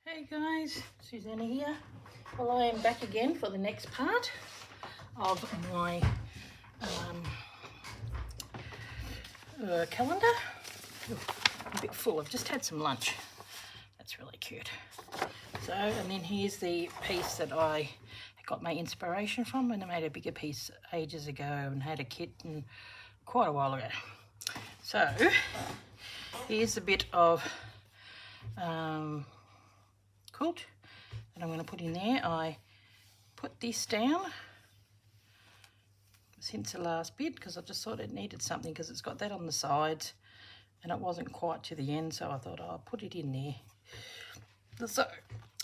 Hey guys, Susanna here. Well, I am back again for the next part of my calendar. Ooh, I'm a bit full. I've just had some lunch. That's really cute. So, and then here's the piece that I got my inspiration from, and I made a bigger piece ages ago and had a kit and quite a while ago. So, here's a bit of quilt that I'm going to put in there. I put this down since the last bit because I just thought it needed something because it's got that on the sides and it wasn't quite to the end, so I thought I'll put it in there. So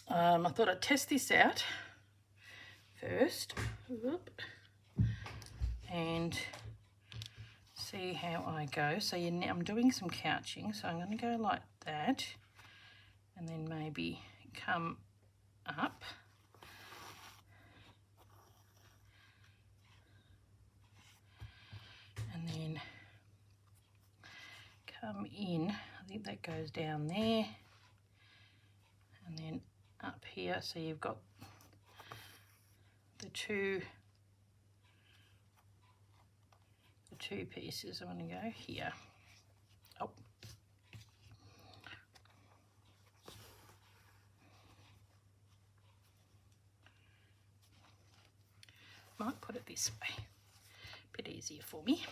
I thought I'd test this out first and see how I go. So I'm doing some couching, so I'm going to go like that and then maybe come up and then come in. I think that goes down there and then up here, so you've got the two pieces. I'm going to go here. Oh, might put it this way, a bit easier for me.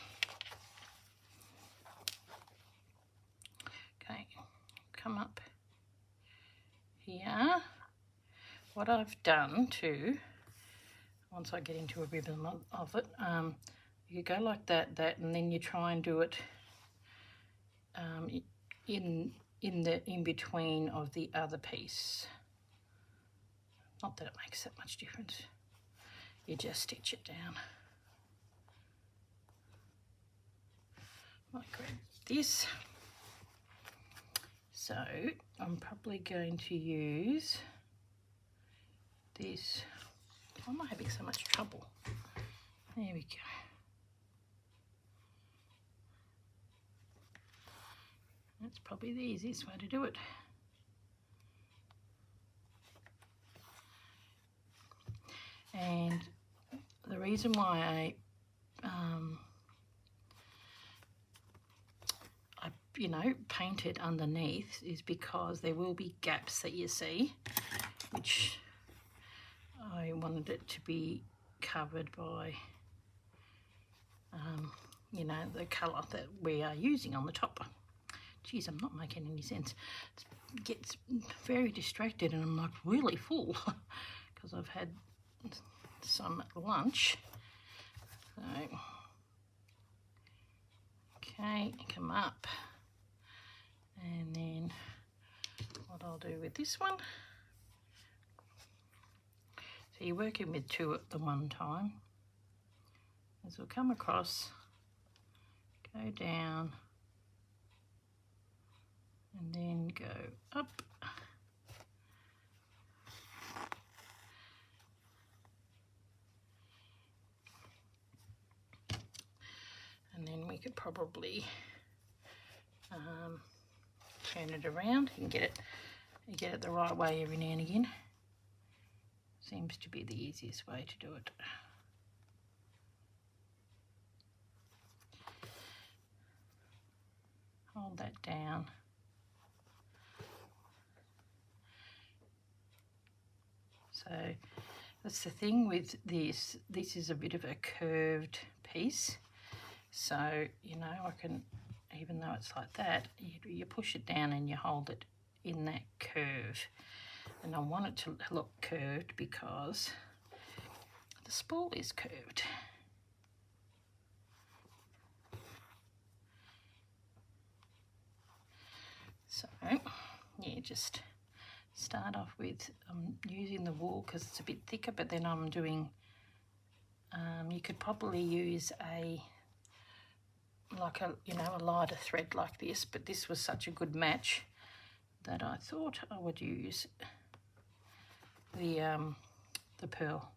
Okay, come up here. What I've done too, once I get into a rhythm of it, you go like that, and then you try and do it in between of the other piece. Not that it makes that much difference. You just stitch it down. Might grab this. So I'm probably going to use this. Why am I having so much trouble? There we go. That's probably the easiest way to do it. And the reason why I painted underneath is because there will be gaps that you see, which I wanted it to be covered by the colour that we are using on the top. Geez, I'm not making any sense. It gets very distracted and I'm like really full because I've had some at lunch. So, okay, come up. And then what I'll do with this one. So you're working with two at the one time. As we'll come across, go down, and then go up. And then we could probably turn it around and get it the right way every now and again. Seems to be the easiest way to do it. Hold that down. So that's the thing with this. This is a bit of a curved piece. So, I can, even though it's like that, you push it down and you hold it in that curve. And I want it to look curved because the spool is curved. So, yeah, just start off with using the wool because it's a bit thicker, but then I'm doing, you could probably use a lighter thread like this, but this was such a good match that I thought I would use the pearl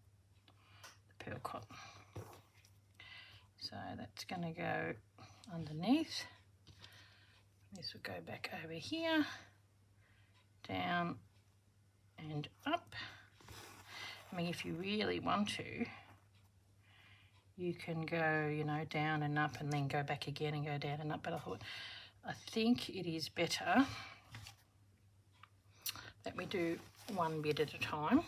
cotton. So that's going to go underneath. This will go back over here, down and up. I mean, if you really want to, you can go, you know, down and up and then go back again and go down and up. But I think it is better that we do one bit at a time.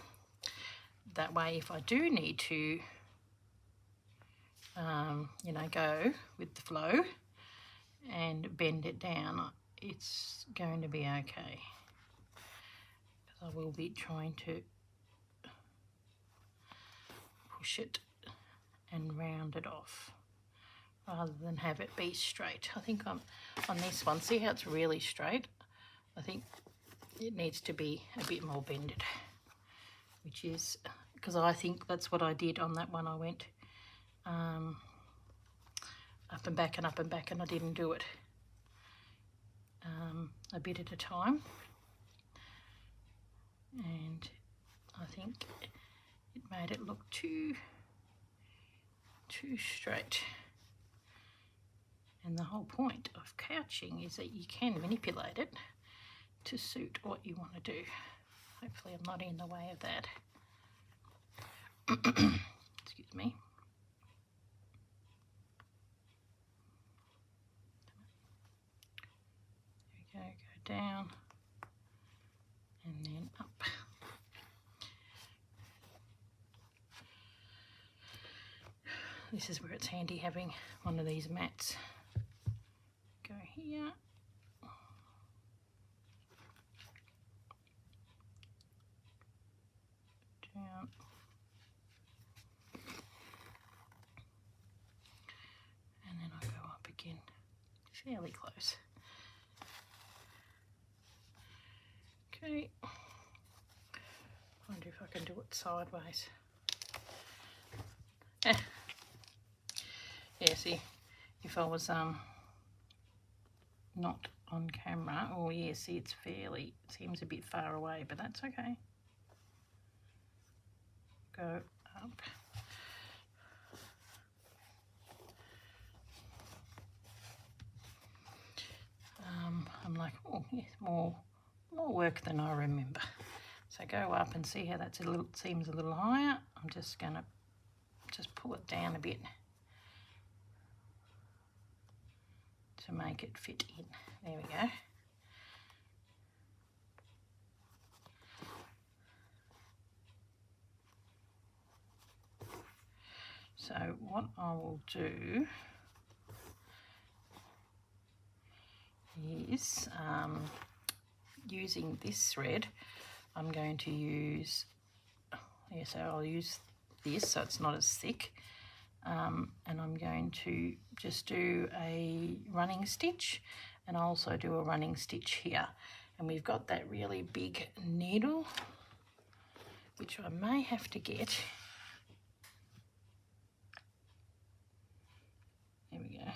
That way, if I do need to, you know, go with the flow and bend it down, it's going to be okay. Because I will be trying to push it and round it off rather than have it be straight. I think on this one, see how it's really straight? I think it needs to be a bit more bended, which is because I think that's what I did on that one. I went up and back and up and back, and I didn't do it a bit at a time, and I think it made it look too straight. And the whole point of couching is that you can manipulate it to suit what you want to do. Hopefully I'm not in the way of that. Excuse me. There we go, go down and then up. This is where it's handy having one of these mats. Go here. Down. And then I go up again, fairly close. Okay. Wonder if I can do it sideways. Yeah, see, if I was not on camera, oh yeah, see, it seems a bit far away, but that's okay. Go up. I'm like, oh yes, more work than I remember. So go up and see how that's seems a little higher. I'm just gonna pull it down a bit to make it fit in. There we go. So what I will do is, using this thread, I'm going to use, so I'll use this so it's not as thick, and I'm going to just do a running stitch and also do a running stitch here. And we've got that really big needle, which I may have to get. There we go.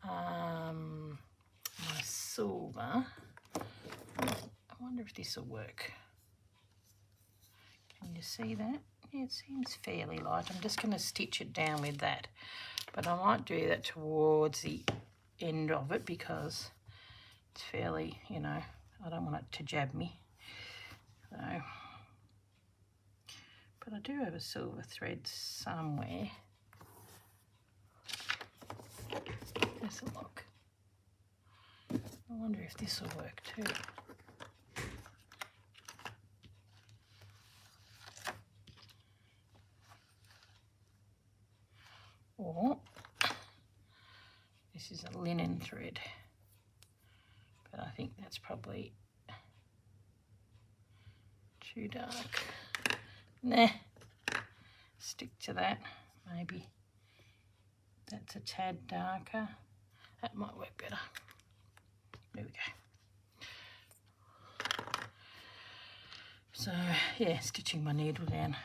My silver. I wonder if this will work. Can you see that? Yeah, it seems fairly light. I'm just going to stitch it down with that. But I might do that towards the end of it because it's fairly, you know, I don't want it to jab me. So, but I do have a silver thread somewhere. Let's have a look. I wonder if this will work too. Or this is a linen thread, but I think that's probably too dark. Nah, stick to that. Maybe that's a tad darker. That might work better. There we go. So yeah, stitching my needle down.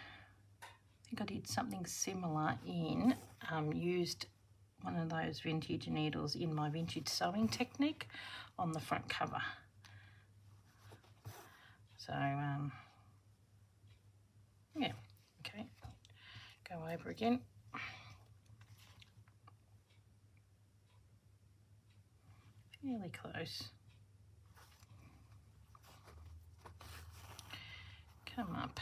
I think I did something similar in, used one of those vintage needles in my vintage sewing technique on the front cover. So yeah, okay, go over again. Fairly close. come up.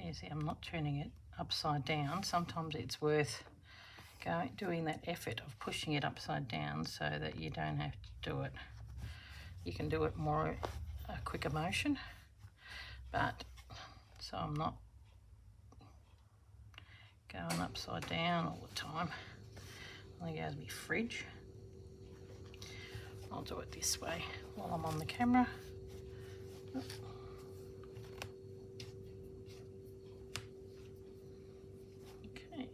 You see, I'm not turning it upside down. Sometimes it's worth doing that effort of pushing it upside down so that you don't have to do it. You can do it more a quicker motion, but so I'm not going upside down all the time. I think it has my fridge. I'll do it this way while I'm on the camera. Okay.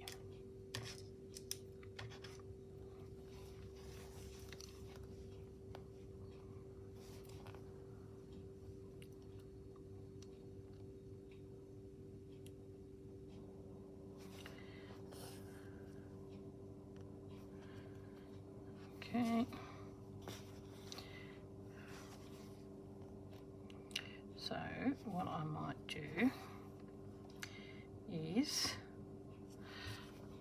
Okay. So what I might do is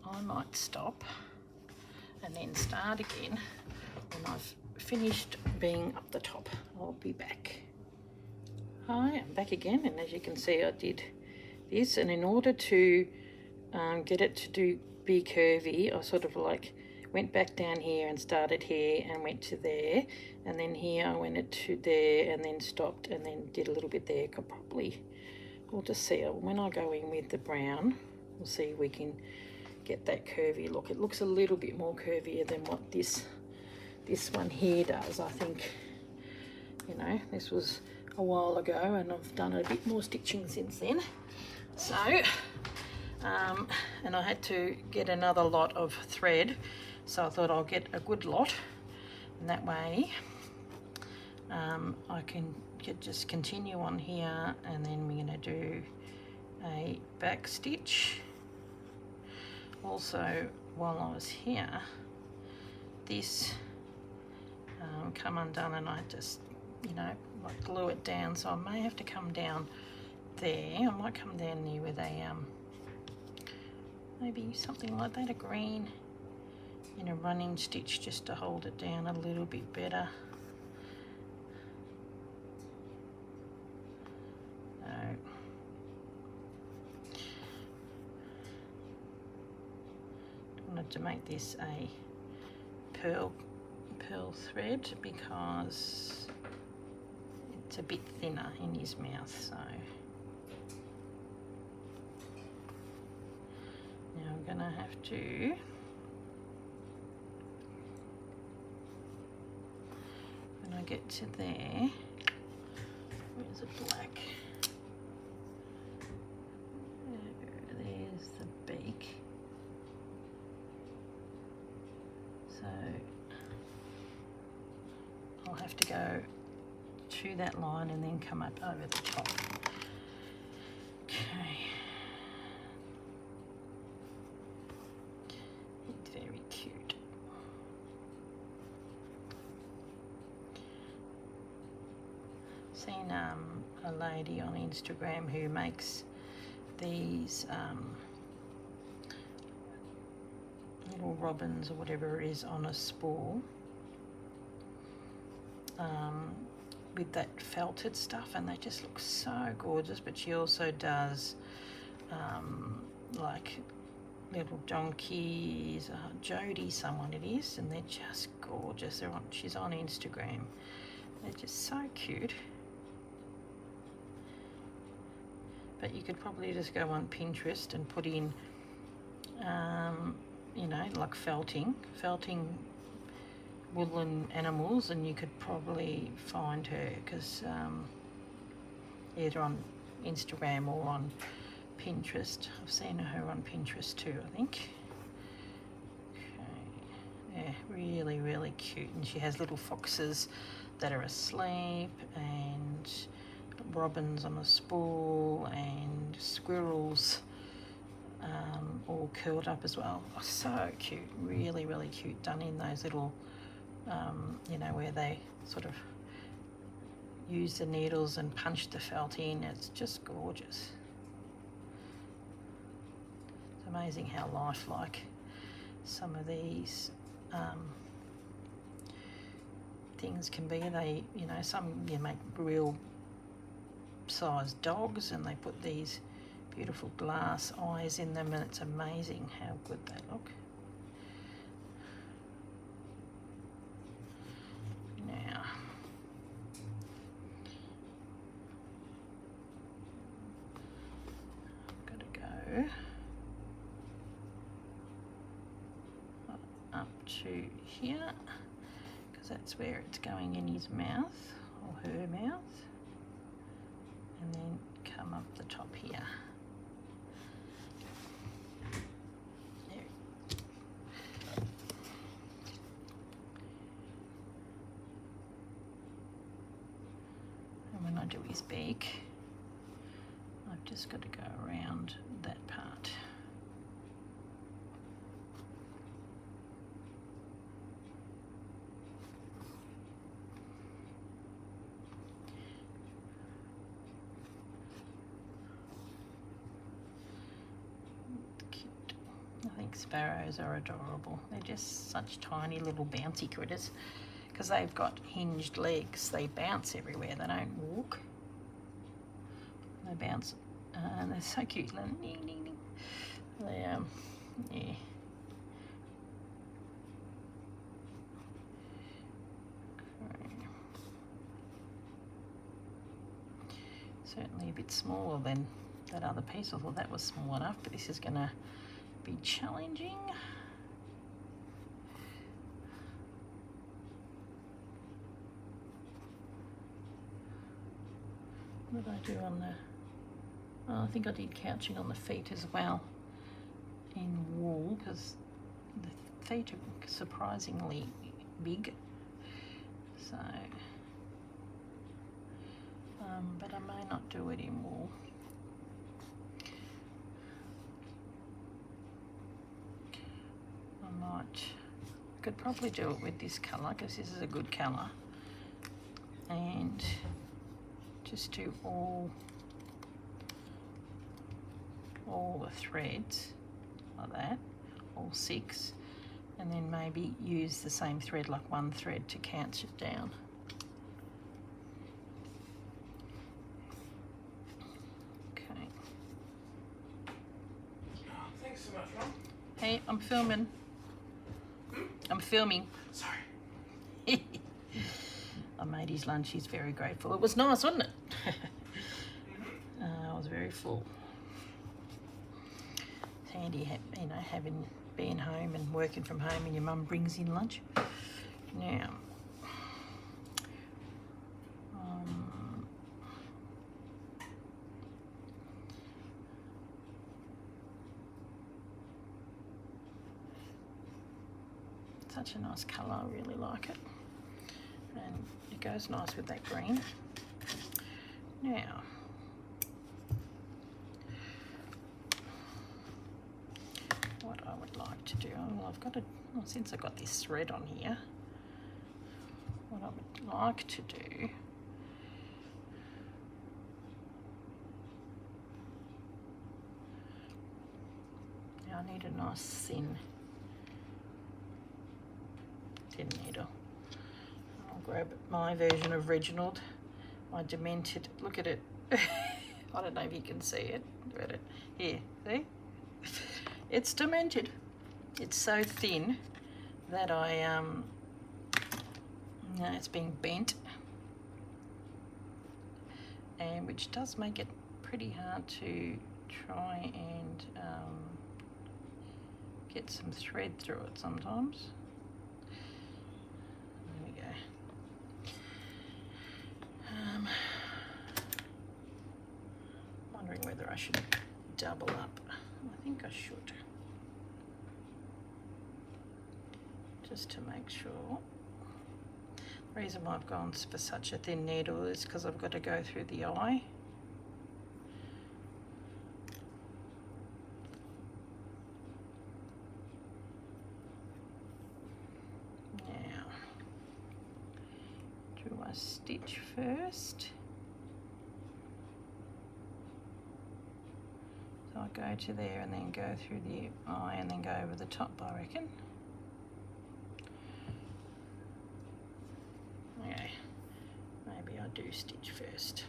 I might stop and then start again when I've finished being up the top. I'll be back. Hi, I'm back again, and as you can see I did this, and in order to get it to be curvy, I sort of like went back down here and started here and went to there, and then here I went to there and then stopped and then did a little bit there. We'll just see when I go in with the brown, we'll see if we can get that curvy look. It looks a little bit more curvier than what this one here does. I think, you know, this was a while ago and I've done a bit more stitching since then. So and I had to get another lot of thread, so I thought I'll get a good lot, and that way I can just continue on here, and then we're going to do a back stitch. Also, while I was here, this come undone, and I just, you know, like glue it down, so I may have to come down there. I might come down there with a maybe something like that, a green in a running stitch, just to hold it down a little bit better. I wanted to make this a pearl thread because it's a bit thinner in his mouth, so now I'm gonna have to when I get to there, where's the black? There's the beak. So I'll have to go to that line and then come up over the top. Okay. It's very cute. Seen a lady on Instagram who makes these little robins or whatever it is on a spool with that felted stuff, and they just look so gorgeous. But she also does like little donkeys, Jody someone it is, and they're just gorgeous. She's on Instagram. They're just so cute. But you could probably just go on Pinterest and put in you know, like felting woodland animals, and you could probably find her, because either on Instagram or on Pinterest. I've seen her on Pinterest too, I think. Okay. Yeah, really, really cute. And she has little foxes that are asleep, and robins on a spool, and squirrels all curled up as well. Oh, so cute, really, really cute, done in those little you know, where they sort of use the needles and punch the felt in. It's just gorgeous. It's amazing how lifelike some of these things can be. They, you know, some you make real sized dogs and they put these beautiful glass eyes in them, and it's amazing how good they look. Now, I've got to go up to here because that's where it's going in his mouth or her mouth, and then come up the top here. There. And when I do his beak, I've just got to go around that part. I think sparrows are adorable. They're just such tiny little bouncy critters because they've got hinged legs. They bounce everywhere. They don't walk. They bounce, and they're so cute. Ding, ding, ding. They, yeah. Certainly a bit smaller than that other piece. I thought that was small enough, but this is going to be challenging. What did I do on the... Oh, I think I did couching on the feet as well in wool because the feet are surprisingly big. So, but I may not do it in wool. Could probably do it with this colour because this is a good colour, and just do all the threads like that, all 6, and then maybe use the same thread, like one thread, to couch it down. Okay. Oh, thanks so much, Ron. Hey, I'm filming. I'm filming. Sorry. I made his lunch. He's very grateful. It was nice, wasn't it? I was very full. It's handy, you know, being home and working from home, and your mum brings in lunch. Now, such a nice colour, I really like it, and it goes nice with that green. Now, what I would like to do, since I've got this thread on here, what I would like to do now, I need a nice thin needle. I'll grab my version of Reginald, my demented, look at it. I don't know if you can see it, but here, see? It's demented. It's so thin that it's being bent, and which does make it pretty hard to try and get some thread through it sometimes. Wondering whether I should double up. I think I should, just to make sure. The reason why I've gone for such a thin needle is because I've got to go through the eye. Now, stitch first. So I'll go to there and then go through the eye and then go over the top, I reckon. Okay, maybe I do stitch first.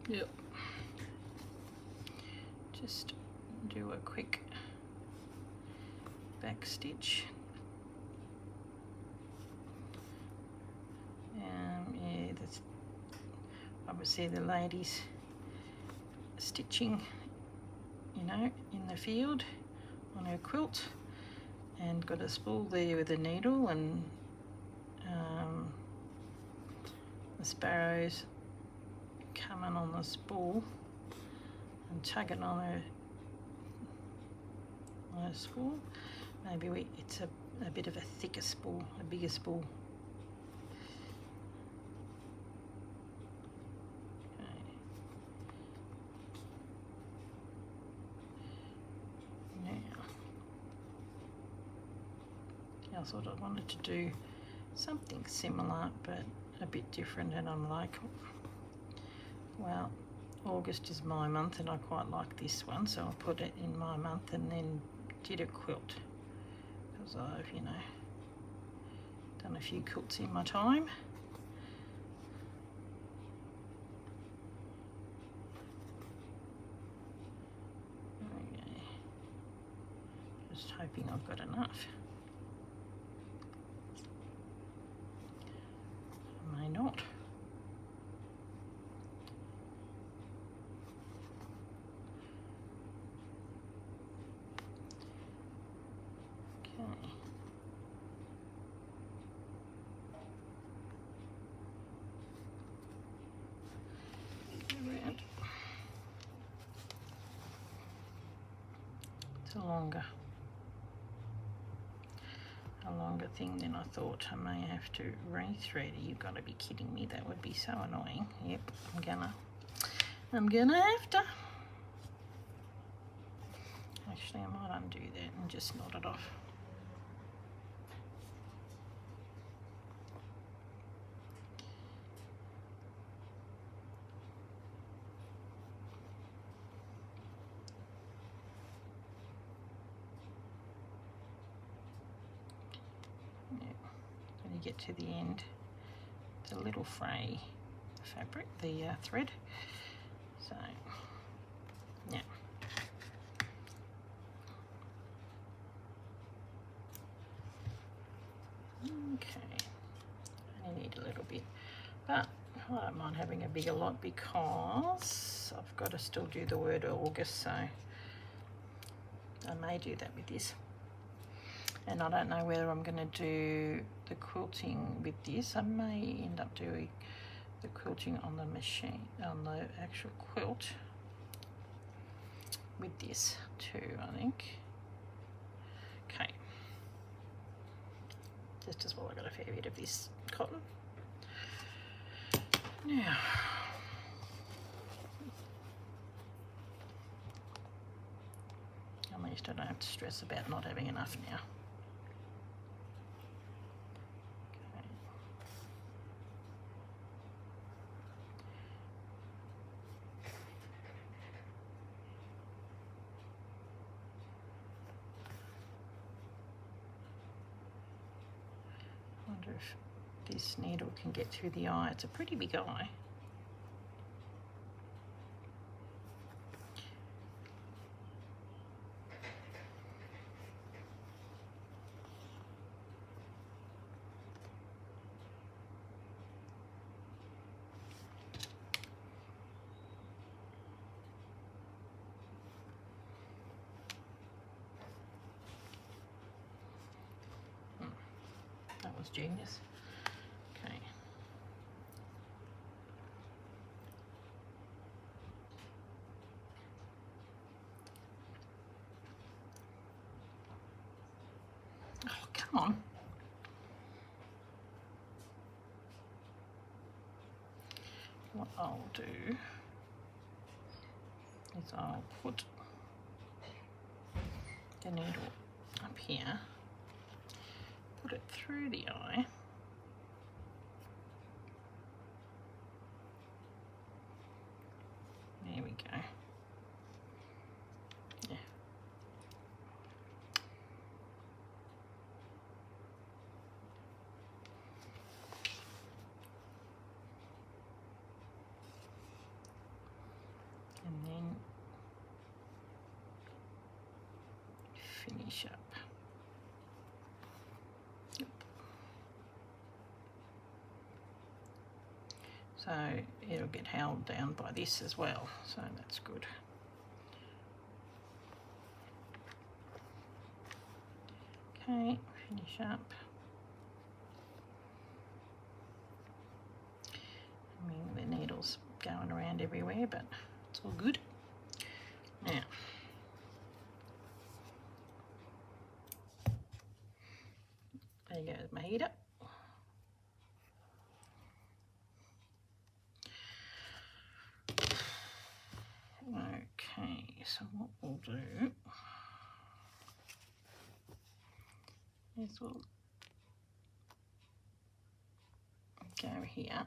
Yep. Just do a quick back stitch. Yeah, that's obviously the ladies stitching, you know, in the field on her quilt, and got a spool there with a needle, and the sparrows coming on the spool and tugging on her spool. Maybe it's a bit of a thicker spool, a bigger spool. Okay. Now, I thought I wanted to do something similar but a bit different, and I'm like, well, August is my month and I quite like this one, so I'll put it in my month and then did a quilt, because I've, you know, done a few quilts in my time. Okay. Just hoping I've got enough. I may not. It's a longer thing than I thought. I may have to rethread it. You've got to be kidding me. That would be so annoying. Yep, I'm gonna have to. Actually, I might undo that and just knot it off. When you get to the end, it's a little fray fabric, the thread. So, yeah. Okay, I need a little bit, but I don't mind having a bigger lot because I've got to still do the word August, so I may do that with this. And I don't know whether I'm going to do the quilting with this. I may end up doing the quilting on the machine, on the actual quilt with this too, I think. Okay. Just as well, I got a fair bit of this cotton. Now, at least I don't have to stress about not having enough now. Wonder if this needle can get through the eye. It's a pretty big eye. That was genius. Okay. Oh, come on. I'll do is I'll put the needle up here, put it through the eye, there we go, yeah. And then finish up. Yep. So it'll get held down by this as well, so that's good. Okay, finish up. I mean, the needle's going around everywhere, but it's all good. Now, there goes my heater. Okay, so what we'll do is we'll go here.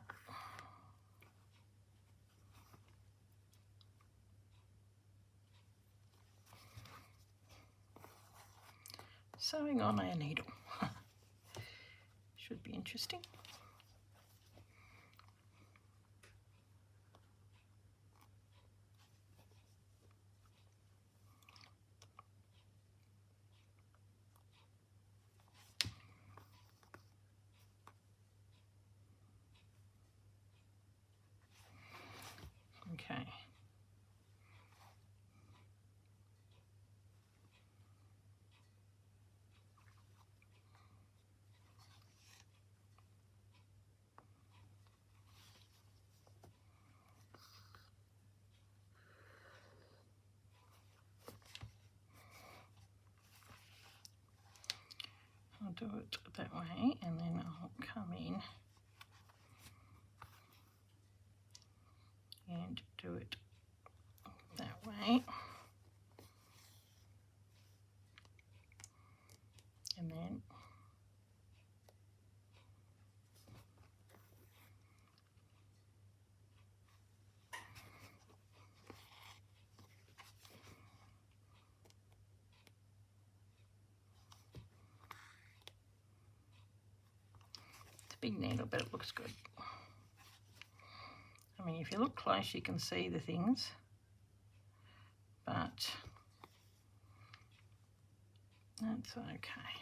Sewing on our needle. Should be interesting. Okay. I'll do it that way, and then I'll come in and do it that way. And then it's a big needle, but it looks good. I mean, if you look close, you can see the things, but that's okay.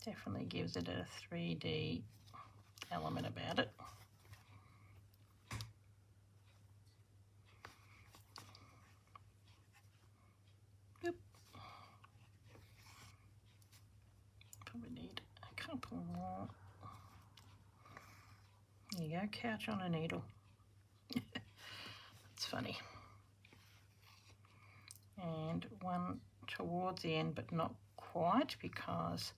Definitely gives it a 3D element about it. Yep. Probably need a couple more. There you go, couch on a needle. It's funny. And one towards the end, but not quite, because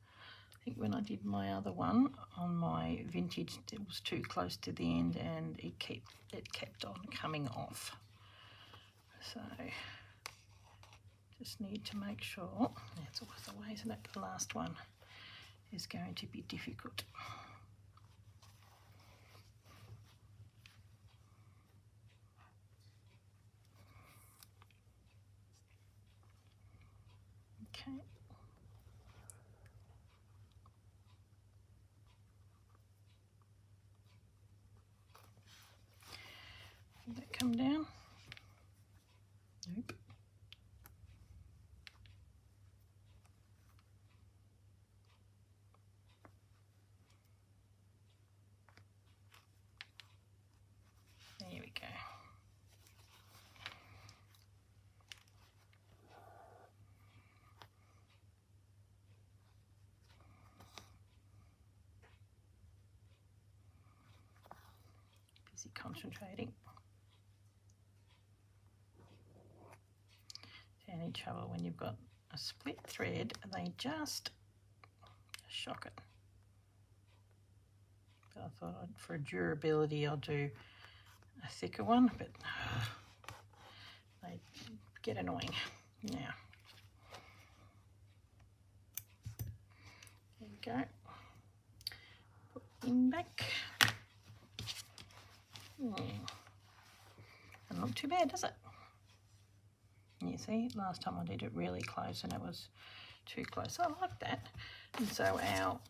I think when I did my other one on my vintage, it was too close to the end and it kept on coming off. So just need to make sure. That's always the way, isn't it? The last one is going to be difficult. Okay. Did that come down? Nope. There we go. Busy concentrating. The only trouble when you've got a split thread, they just shock it. But I thought for durability I'll do a thicker one, but they get annoying. Now, there we go. Put him back. Doesn't look too bad, does it? You see, last time I did it really close and it was too close. I like that. And so our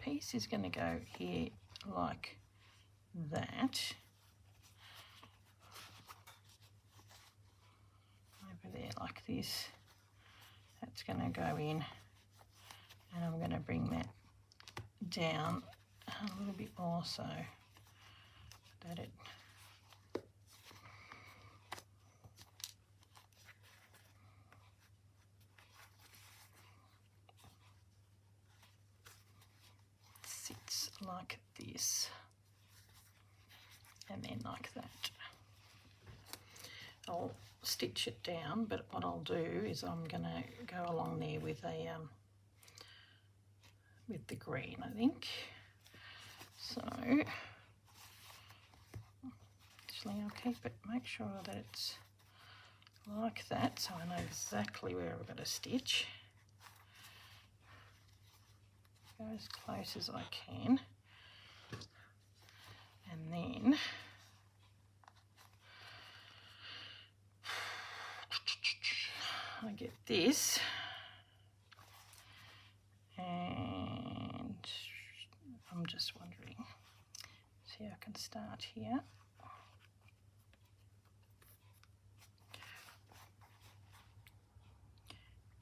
piece is going to go here like that. Over there like this. That's going to go in, and I'm going to bring that down a little bit more so that it sits like this, and then like that. I'll stitch it down, but what I'll do is I'm going to go along there with a with the green, I think. So actually I'll keep it, make sure that it's like that so I know exactly where I've got to stitch. Go as close as I can, and then I get this, and I'm just wondering, see, I can start here.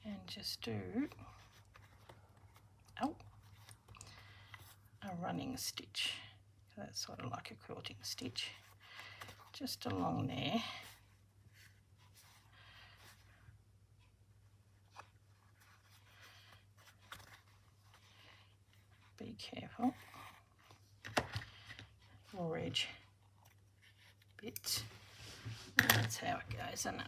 And just do a running stitch. That's sort of like a quilting stitch, just along there. Be careful, raw edge bits. And that's how it goes, isn't it?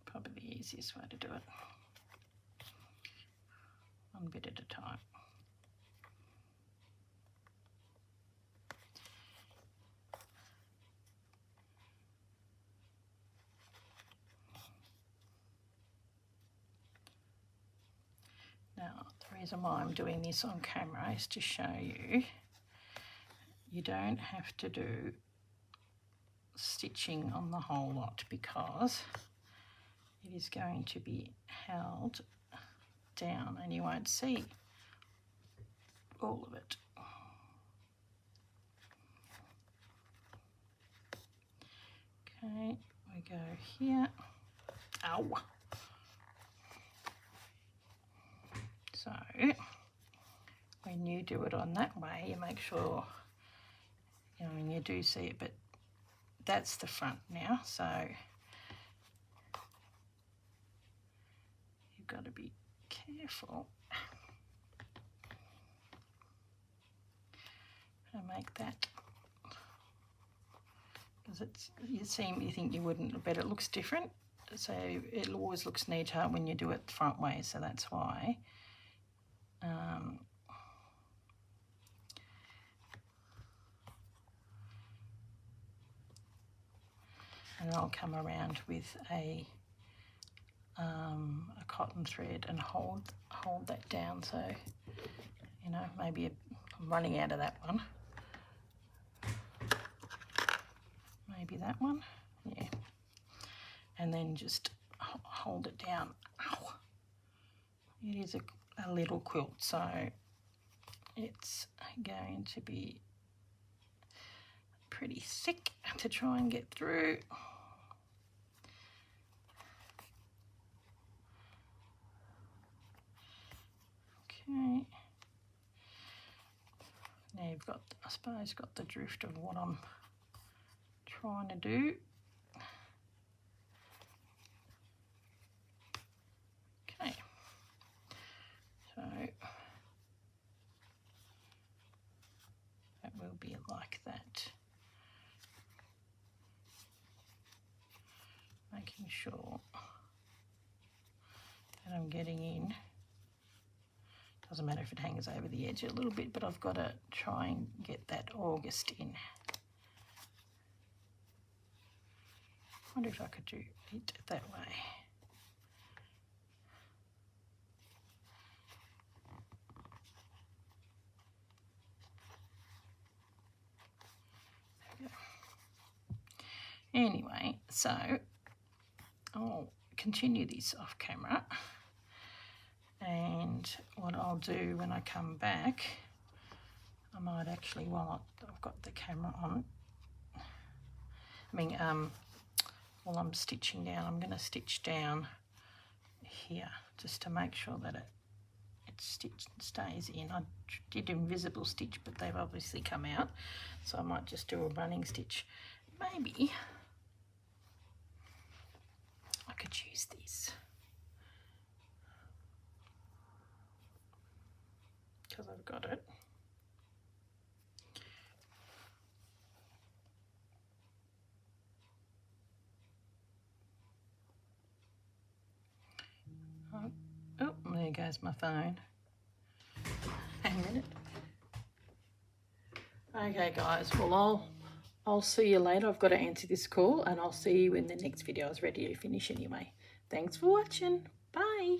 Probably the easiest way to do it. One bit at a time. Now, the reason why I'm doing this on camera is to show you, you don't have to do stitching on the whole lot because it is going to be held down and you won't see all of it. Okay, we go here. Ow! So when you do it on that way, you make sure, you know, when you do see it, but that's the front now, so you've got to be careful and make that, because it's, you think you wouldn't, but it looks different, so it always looks neater when you do it the front way, so that's why. And I'll come around with a cotton thread and hold that down, so, you know, maybe I'm running out of that one. Maybe that one, yeah. And then just hold it down. Ow! It is a little quilt, so it's going to be pretty thick to try and get through. Okay. Now you've got, I suppose, got the drift of what I'm trying to do. Okay. So that will be like that. making sure that I'm getting in. Doesn't matter if it hangs over the edge a little bit, but I've got to try and get that August in. I wonder if I could do it that way. Anyway, so I'll continue this off camera, and what I'll do when I come back, I might actually, while I've got the camera on, while I'm stitching down, I'm going to stitch down here just to make sure that it stays in. I did invisible stitch, but they've obviously come out, so I might just do a running stitch. Maybe I could use this because I've got it. Oh, there goes my phone. Hang a minute. Okay guys, well I'll see you later. I've got to answer this call, and I'll see you in the next video. I was ready to finish anyway. Thanks for watching. Bye.